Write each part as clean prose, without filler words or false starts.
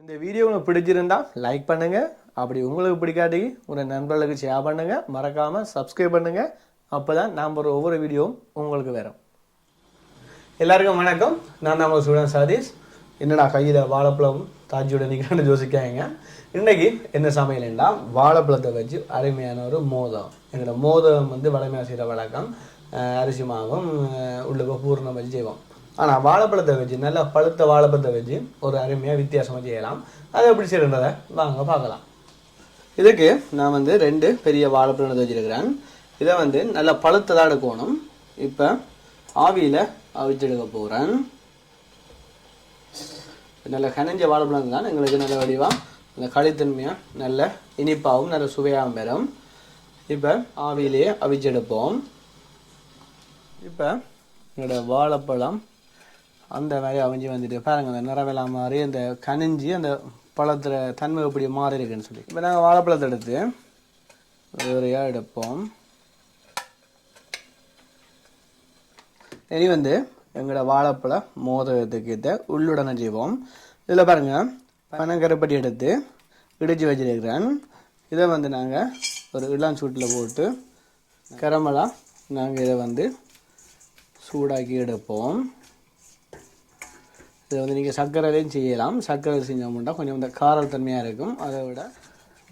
இந்த வீடியோ உங்களுக்கு பிடிச்சிருந்தா லைக் பண்ணுங்க. அப்படி உங்களுக்கு பிடிக்காட்டி உங்கள் நண்பர்களுக்கு ஷேர் பண்ணுங்க. மறக்காம சப்ஸ்கிரைப் பண்ணுங்க. அப்பதான் நாம் ஒரு ஒவ்வொரு வீடியோவும் உங்களுக்கு வரும். எல்லாருக்கும் வணக்கம். நான் நம்ம ஸ்டூடெண்ட் சதீஷ். என்னடா கையில் வாழைப்பழம் தாஜியோட நிற்கிறான்னு யோசிக்காங்க. இன்றைக்கி என்ன சமையல்னா வாழைப்பழத்தை வச்சு அருமையான ஒரு மோதம். எங்களோட மோதம் வளமையாக செய்கிற வழக்கம். அரிசி மாவும் உள்ளுக்கு பூர்ணம் வச்சு செய்வோம். ஆனால் வாழைப்பழத்தை வச்சு நல்லா பழுத்த வாழைப்பழத்தை வச்சு ஒரு அருமையாக வித்தியாசமாக செய்யலாம். அதை எப்படி செய்யறதை வாங்க பார்க்கலாம். இதுக்கு நான் 2 பெரிய வாழைப்பழத்தை வச்சுருக்கிறேன். இதை நல்லா பழுத்ததாக எடுக்கணும். இப்போ ஆவியில் அவிச்செடுக்க போகிறேன். நல்ல கனிஞ்ச வாழைப்பழம் தான் எங்களுக்கு நல்ல வடிவாக அந்த களித்தன்மையாக நல்ல இனிப்பாகவும் நல்ல சுவையாகவும் பெறும். இப்போ ஆவியிலேயே அவிச்செடுப்போம். இப்போ எங்களோட வாழைப்பழம் அந்த மாதிரி அவிஞ்சு வந்துட்டு பாருங்கள், அந்த நிறவெல்லாம் மாறி அந்த கனிஞ்சி அந்த பழத்தில் தன்மை எப்படி மாறி இருக்குன்னு சொல்லி. இப்போ நாங்கள் வாழைப்பழத்தை எடுத்து ஒரையாக எடுப்போம். இனி எங்களோட வாழைப்பழ மோதகத்துக்கிட்ட உள்ளுடனே செய்வோம். இதில் பாருங்கள், பனங்கருப்பட்டி எடுத்து இடித்து வச்சுருக்கிறேன். இதை நாங்கள் ஒரு இளஞ்சூட்டில் போட்டு கரமலாக நாங்கள் இதை சூடாக்கி எடுப்போம். இதை நீங்கள் சர்க்கரையிலையும் செய்யலாம். சர்க்கரை செஞ்சோம்னா கொஞ்சம் இந்த காரல் தன்மையாக இருக்கும். அதை விட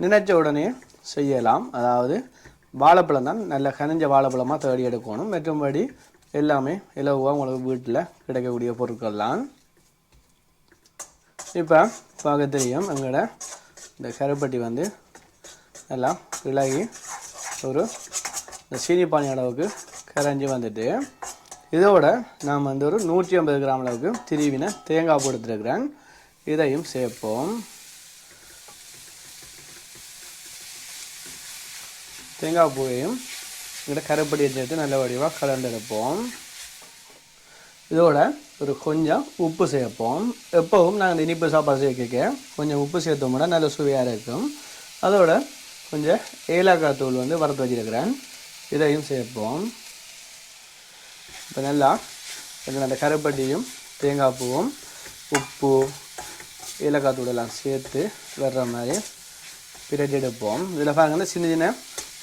நினைச்ச உடனே செய்யலாம். அதாவது வாழைப்பழம் தான் நல்ல கனிஞ்ச வாழைப்பழமாக தேடி எடுக்கணும். மற்றும்படி எல்லாமே இலவாக உங்களுக்கு வீட்டில் கிடைக்கக்கூடிய பொருட்கள்லாம். இப்போ பார்க்க தெரியும், எங்களோட இந்த கருப்பட்டி நல்லா இலகி ஒரு இந்த சீனி பானி அளவுக்கு கரைஞ்சி வந்துட்டு, இதோட நான் ஒரு 150 கிராம் அளவுக்கு திருவின தேங்காய் பூ எடுத்துருக்கிறேன். இதையும் சேர்ப்போம். தேங்காய் பூவையும் இங்கிட்ட கருப்பட்டியை சேர்த்து நல்ல வடிவாக கலந்தெடுப்போம். இதோட ஒரு கொஞ்சம் உப்பு சேர்ப்போம். எப்பவும் நாங்கள் இந்த இனிப்பு சாப்பாடு சேர்க்க கொஞ்சம் உப்பு சேர்த்தோம்னா நல்ல சுவையாக இருக்கும். அதோட கொஞ்சம் ஏலக்காய் தூள் வறுத்து வச்சுருக்கிறேன். இதையும் சேர்ப்போம். இப்போ நல்லா அந்த கருப்பட்டியும் தேங்காய் பூவும் உப்பு ஏலக்காய் தூளெல்லாம் சேர்த்து வர்ற மாதிரி பிரட்டி எடுப்போம். இதில் பாருங்கன்னா சின்ன சின்ன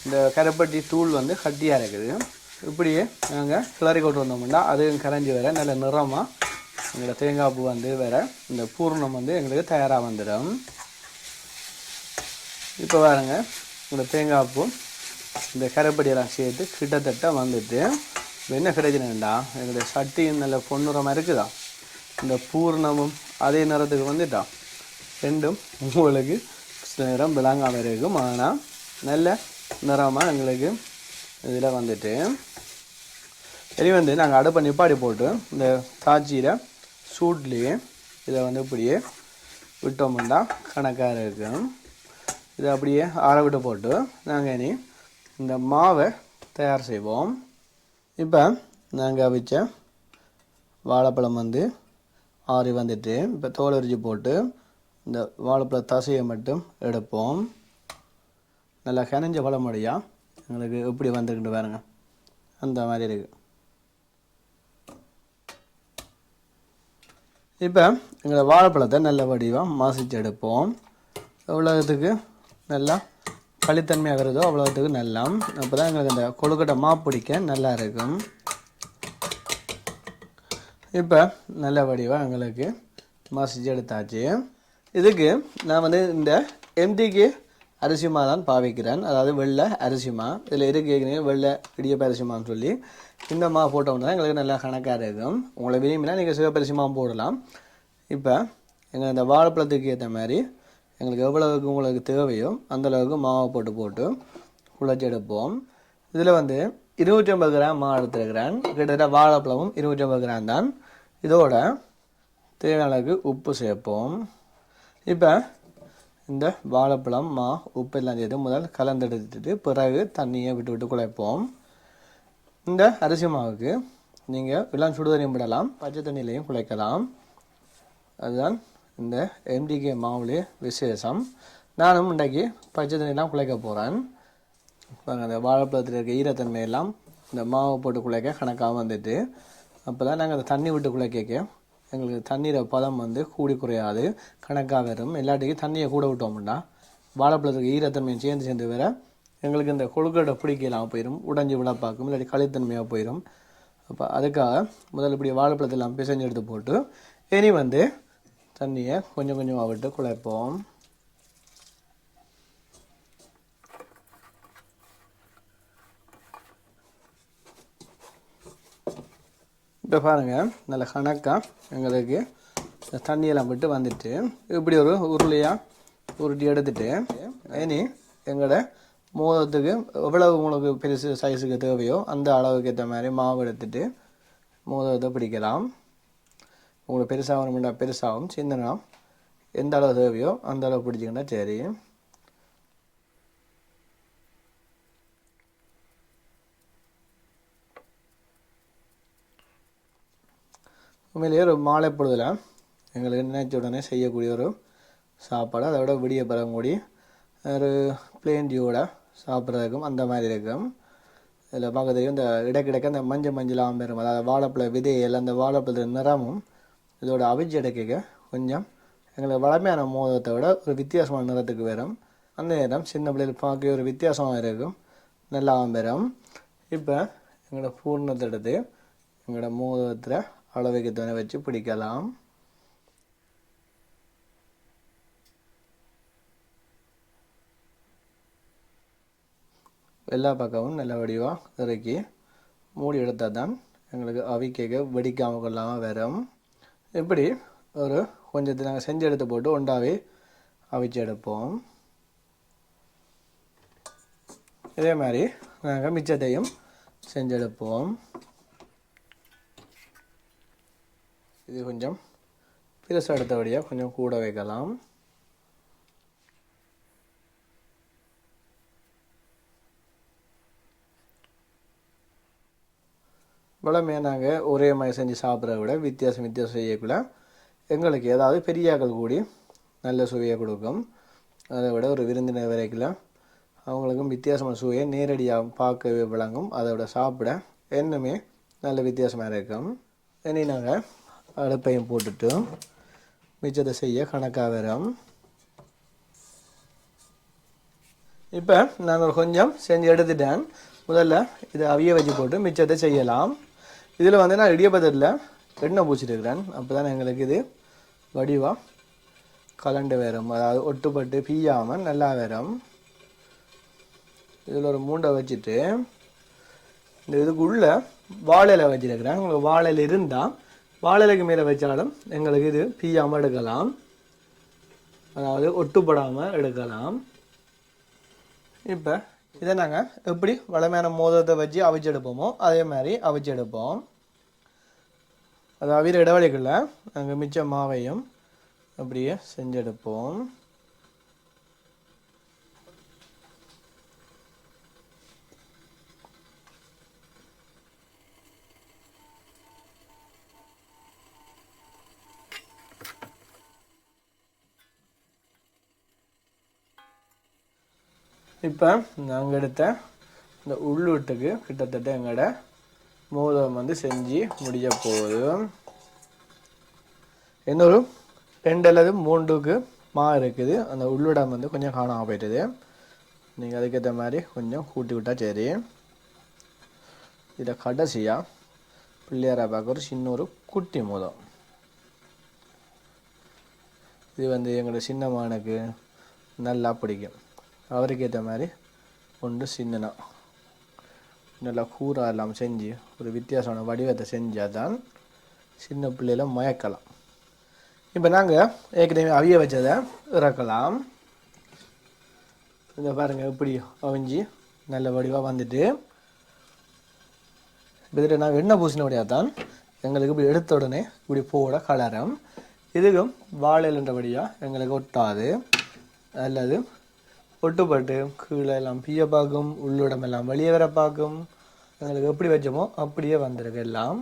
இந்த கருப்பட்டி தூள் கட்டியாக இருக்குது. இப்படியே நாங்கள் கிளறி கொண்டு வந்தோம்னா அதுவும் கரைஞ்சி வர நல்ல நிறமாக எங்களோட தேங்காய் பூ வேற இந்த பூர்ணம் எங்களுக்கு தயாராக வந்துடும். இப்போ பாருங்க, இந்த தேங்காய் பூ இந்த கருப்பட்டியெல்லாம் சேர்த்து கிட்டத்தட்ட வந்துட்டு என்ன கிடைச்சினா எங்களுடைய சட்டியும் நல்ல பொன்னிறமாக இருக்குதா, இந்த பூர்ணமும் அதே நிறத்துக்கு வந்துட்டா ரெண்டும் உங்களுக்கு சில நேரம் விளங்காமல் இருக்கும். ஆனால் நல்ல நிறமாக எங்களுக்கு இதில் வந்துட்டு இனி நாங்கள் அடுப்பை நிப்பாடி போட்டு இந்த தாச்சியில் சூட்லேயே இதை இப்படியே விட்டோம்னா கணக்காக இருக்கும். இதை அப்படியே ஆற விட்டு போட்டு நாங்கள் இனி இந்த மாவை தயார் செய்வோம். இப்போ நாங்கள் அவிச்ச வாழைப்பழம் ஆறி வந்துட்டு இப்போ தோல் உரிச்சு போட்டு இந்த வாழைப்பழ தசையை மட்டும் எடுப்போம். நல்லா கனிஞ்ச பழமொழியாக எங்களுக்கு எப்படி வந்துக்கிட்டு பாருங்க, அந்த மாதிரி இருக்குது. இப்போ எங்களை வாழைப்பழத்தை நல்ல வடிவாக மாசிச்சு எடுப்போம். எவ்வளோத்துக்கு நல்லா களித்தன்மையாக வருதோ அவ்வளோத்துக்கு நல்லா. அப்போ தான் எங்களுக்கு அந்த கொழுக்கட்டை பிடிக்க நல்லா இருக்கும். இப்போ நல்ல வடிவாக எங்களுக்கு மசிச்சு எடுத்தாச்சு. இதுக்கு நான் இந்த எம்டிக்கு அரிசிமா தான் பாவிக்கிறேன். அதாவது வெள்ளை அரிசிமா. இதில் இருக்கு வெள்ளை இடியப்ப அரிசிமான்னு சொல்லி இந்த போட்டோம்னா தான் எங்களுக்கு நல்லா கணக்காக இருக்கும். உங்களை விரும்பினா நீங்கள் சிவப்பரிசிமா போடலாம். இப்போ எங்கள் இந்த வாழைப்பழத்துக்கு ஏற்ற மாதிரி எங்களுக்கு எவ்வளவுக்கு உங்களுக்கு தேவையோ அந்தளவுக்கு மாவை போட்டு குழச்சி எடுப்போம். இதில் 250 கிராம் மாவு எடுத்துருக்கிறேன். கிட்டத்தட்ட வாழைப்பழமும் 250 கிராம் தான். இதோட தேவையான அளவுக்கு உப்பு சேர்ப்போம். இப்போ இந்த வாழைப்பழம் உப்பு எல்லாம் சேர்த்து முதல் கலந்தெடுத்துட்டு பிறகு தண்ணியை விட்டு குழைப்போம். இந்த அரிசி மாவுக்கு நீங்கள் இளம் சுடுதண்ணியும் விடலாம், பச்சை தண்ணியிலையும் குழைக்கலாம். அதுதான் இந்த எம்டிகே மாவுலே விசேஷம். நானும் இன்றைக்கு பச்சை தண்ணியெல்லாம் குழைக்க போகிறேன். அந்த வாழைப்பழத்தில் இருக்க ஈரத்தன்மையெல்லாம் இந்த மாவை போட்டு குழைக்க கணக்காக வந்துட்டு அப்போ தான் நாங்கள் அந்த தண்ணி விட்டு குழைக்க எங்களுக்கு தண்ணீரை பதம் வந்து கூடி குறையாது, கணக்காக வரும். எல்லாத்துக்கும் தண்ணியை கூட விட்டோம்னா வாழைப்பழத்துக்கு ஈரத்தன்மையை சேர்ந்து வேற எங்களுக்கு இந்த கொழுக்கட்டை பிடிக்கலாம் போயிடும், உடஞ்சி விழப்பாக்கும், இல்லாட்டி களித்தன்மையாக போயிடும். அப்போ அதுக்காக முதல்ல இப்படி வாழைப்பழத்தெல்லாம் பிசைஞ்சு எடுத்து போட்டு இனி வந்து தண்ணியை கொஞ்சம் கொஞ்சமாக விட்டு குழைப்போம். இப்போ பாருங்கள், நல்ல கணக்காக எங்களுக்கு தண்ணியெல்லாம் விட்டு வந்துட்டு இப்படி ஒரு உருளையாக உருட்டி எடுத்துட்டு இனி எங்களோட மோதத்துக்கு எவ்வளவு உங்களுக்கு பெருசு சைஸுக்கு தேவையோ அந்த அளவுக்கு ஏற்ற மாதிரி மாவு எடுத்துட்டு மோதத்தை பிடிக்கலாம். உங்களுக்கு பெருசாக வேணுமெண்டா பெருசாகவும், சின்னனா எந்த அளவு தேவையோ அந்த அளவு பிடிச்சிக்கிட்டா சரி. உண்மையிலேயே ஒரு மாலை பொழுதில் எங்களுக்கு நினைச்ச உடனே செய்யக்கூடிய ஒரு சாப்பாடு, அதை விட விடிய பரங்கூடி ஒரு பிளேன் டியூவோட சாப்பிட்றதுக்கும் அந்த மாதிரி இருக்கும். இதில் பார்க்கறதுக்கு இந்த இடைக்கிடைக்க அந்த மஞ்சளாக பெறும், அதாவது வாழைப்பழ விதையில் அந்த வாழைப்பழத்தின் நிறமும் இதோட அவிச்சு இடைக்க கொஞ்சம் எங்களுக்கு வளமையான மோதத்தை விட ஒரு வித்தியாசமான நிறத்துக்கு வரும். அந்த நேரம் சின்ன பிள்ளைகள் பார்க்க ஒரு வித்தியாசமாக இருக்கும், நல்லாவும் பெறும். இப்போ எங்களோட பூர்ணத்தை எடுத்து எங்களோட மோதத்தில் அளவுக்கு துணை வச்சு பிடிக்கலாம். எல்லா பக்கமும் நல்ல வடிவாக இறக்கி மூடி எடுத்தால் தான் எங்களுக்கு அவிக்க வெடிக்காமல் கொள்ளாமல் வரும். இப்படி ஒரு கொஞ்சத்தை நாங்கள் செஞ்சு எடுத்து போட்டு ஒன்றாவே அவிச்சு எடுப்போம். இதே மாதிரி நாங்கள் மிச்சத்தையும் செஞ்செடுப்போம். இது கொஞ்சம் பெருசாக எடுத்தபடியாக கொஞ்சம் கூட வைக்கலாம். வளமையாக நாங்கள் ஒரே மாதிரி செஞ்சு சாப்பிட்றத விட வித்தியாசம் செய்யக்குள்ள எங்களுக்கு ஏதாவது பெரியாக்கள் கூடி நல்ல சுவையை கொடுக்கும். அதை விட ஒரு விருந்தினர் வரைக்குள்ள அவங்களுக்கும் வித்தியாசமான சுவையை நேரடியாக பார்க்கவே விளங்கும். அதை விட சாப்பிட இன்னுமே நல்ல வித்தியாசமாக இருக்கும். இனி நாங்கள் அடுப்பையும் போட்டுட்டு மிச்சத்தை செய்ய கணக்காக வரும். இப்போ நான் ஒரு கொஞ்சம் செஞ்சு எடுத்துட்டேன். முதல்ல இதை அவிய வச்சு போட்டு மிச்சத்தை செய்யலாம். இதில் வந்து நான் இடியப்பத்தில் எண்ணெய் பூச்சிருக்கிறேன், அப்போ தான் எங்களுக்கு இது வடிவாக கலண்டு வரும், அதாவது ஒட்டுப்பட்டு பீயாமல் நல்லா வரும். இதில் ஒரு மூண்டை வச்சுட்டு இந்த இதுக்குள்ளே வாழையில வச்சுருக்கிறேன். உங்களுக்கு வாழையில இருந்தால் வாழையிலைக்கு மேலே வச்சாலும் எங்களுக்கு இது பீயாமல் எடுக்கலாம், அதாவது ஒட்டுப்படாமல் எடுக்கலாம். இப்போ இதை நாங்கள் எப்படி வளமையான மோதத்தை வச்சு அவிச்செடுப்போமோ அதே மாதிரி அவிச்செடுப்போம். அது அவிர இடைவெளிகளில் நாங்கள் மிச்ச மாவையும் அப்படியே செஞ்செடுப்போம். இப்போ நாங்கள் எடுத்த இந்த உள்ளூட்டுக்கு கிட்டத்தட்ட எங்களோட மோதம் வந்து செஞ்சு முடிய போகுது. இன்னொரு 2 அல்லது 3க்கு இருக்குது. அந்த உள்ளுடம் வந்து கொஞ்சம் காணாமல் போயிட்டுது. நீங்கள் அதுக்கேற்ற மாதிரி கொஞ்சம் கூட்டி விட்டால் சரி. இதை கடைசியாக பிள்ளையாரை பார்க்க ஒரு சின்ன ஒரு குட்டி மோதம். இது வந்து எங்களோட சின்னமானுக்கு நல்லா பிடிக்கும். அவருக்கு ஏற்ற மாதிரி ஒன்று சின்னனா நல்லா கூறாக எல்லாம் செஞ்சு ஒரு வித்தியாசமான வடிவத்தை செஞ்சால் தான் சின்ன பிள்ளையில மயக்கலாம். இப்போ நாங்கள் ஏற்கனவே அவிய வச்சதை இறக்கலாம். இந்த பாருங்கள் எப்படி அவிஞ்சி நல்ல வடிவாக வந்துட்டு, இதில் நாங்கள் எண்ணெய் பூசினபடியாக தான் எங்களுக்கு இப்படி எடுத்த உடனே இப்படி போட கலரம். இதுக்கும் வாழைன்றபடியாக எங்களுக்கு ஒட்டாது, அல்லது ஒட்டுப்பட்டு கீழே எல்லாம் பிய பார்க்கும், உள்ளுடம் எல்லாம் வெளியே வர பார்க்கும். எங்களுக்கு எப்படி வச்சோமோ அப்படியே வந்திருக்கு எல்லாம்.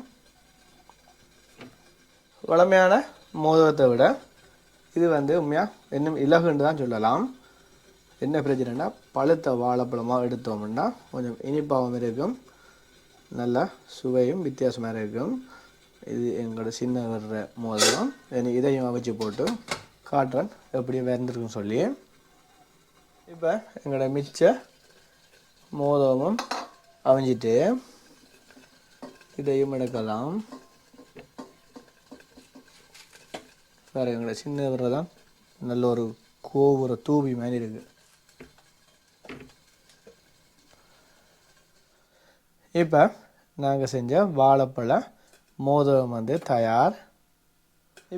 வளமையான மோதகத்தை விட இது வந்து உண்மையாக இன்னும் இலகுன்னு தான் சொல்லலாம். என்ன பிரச்சனைனா பழுத்த வாழைப்பழமாக எடுத்தோம்னா கொஞ்சம் இனிப்பாகவும் இருக்கும், நல்ல சுவையும் வித்தியாசமாக இருக்கும். இது எங்களோட சின்ன வர்ற மோதகம். இதையும் அவிச்சு போட்டு காட்டுறேன் எப்படி வெந்திருக்குன்னு சொல்லி. இப்போ எங்களோட மிச்ச மோதகமும் அவிஞ்சிட்டு இதையும் எடுக்கலாம். வேறு எங்களோட சின்ன வர்ற தான் நல்ல ஒரு கோபுர தூவி மாதிரி இருக்குது. இப்போ நாங்கள் செஞ்ச வாழைப்பழ மோதகம் வந்து தயார்.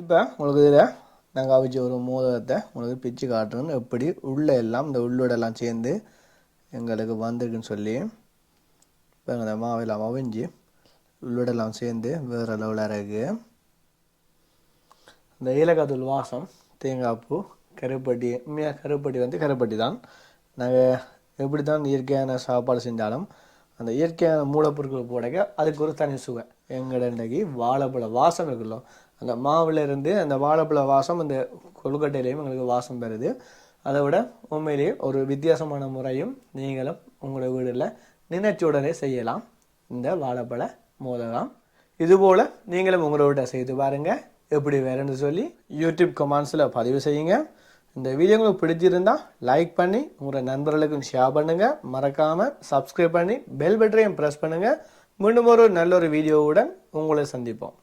இப்போ உங்களுக்கு இதில் நாங்கள் அவிச்ச ஒரு மோதகத்தை உங்களுக்கு பிச்சு காட்டுறோம் எப்படி உள்ளே எல்லாம் இந்த உள்ளோடெல்லாம் சேர்ந்து எங்களுக்கு வந்திருக்குன்னு சொல்லி. இப்போ அந்த மாவெல்லாம் அவிஞ்சு உள்ளோடெல்லாம் சேர்ந்து வேறு லெவலாக இருக்குது. இந்த ஏலக்காய் வாசம், தேங்காய் பூ, கருப்பட்டி, உண்மையாக கருப்பட்டி வந்து கருப்பட்டி தான். நாங்கள் எப்படி தான் இயற்கையான சாப்பாடு செஞ்சாலும் அந்த இயற்கையான மூலப்பொருட்கள் போடக்க அதுக்கு ஒரு தனி சுவை. எங்கள்ட இன்றைக்கி வாழைப்பழ வாசம் இருக்குல்ல, அந்த மாவுலேருந்து அந்த வாழைப்பழ வாசம் அந்த கொழுக்கட்டையிலையும் எங்களுக்கு வாசம் பெறுது. அதை விட உண்மையிலேயே ஒரு வித்தியாசமான முறையும் நீங்களும் உங்களோட வீடில் நினைச்ச உடனே செய்யலாம் இந்த வாழைப்பழ மோதகம். இதுபோல் நீங்களும் உங்களோட வீட்டை செய்து பாருங்கள் எப்படி வேறுன்னு சொல்லி யூடியூப் கமெண்ட்ஸில் பதிவு செய்யுங்க. இந்த வீடியோ உங்களுக்கு பிடிச்சிருந்தா லைக் பண்ணி உங்களோட நண்பர்களுக்கும் ஷேர் பண்ணுங்கள். மறக்காமல் சப்ஸ்கிரைப் பண்ணி பெல் பட்டனையும் ப்ரெஸ் பண்ணுங்கள். மீண்டும் ஒரு நல்ல ஒரு வீடியோவுடன் உங்களை சந்திப்போம்.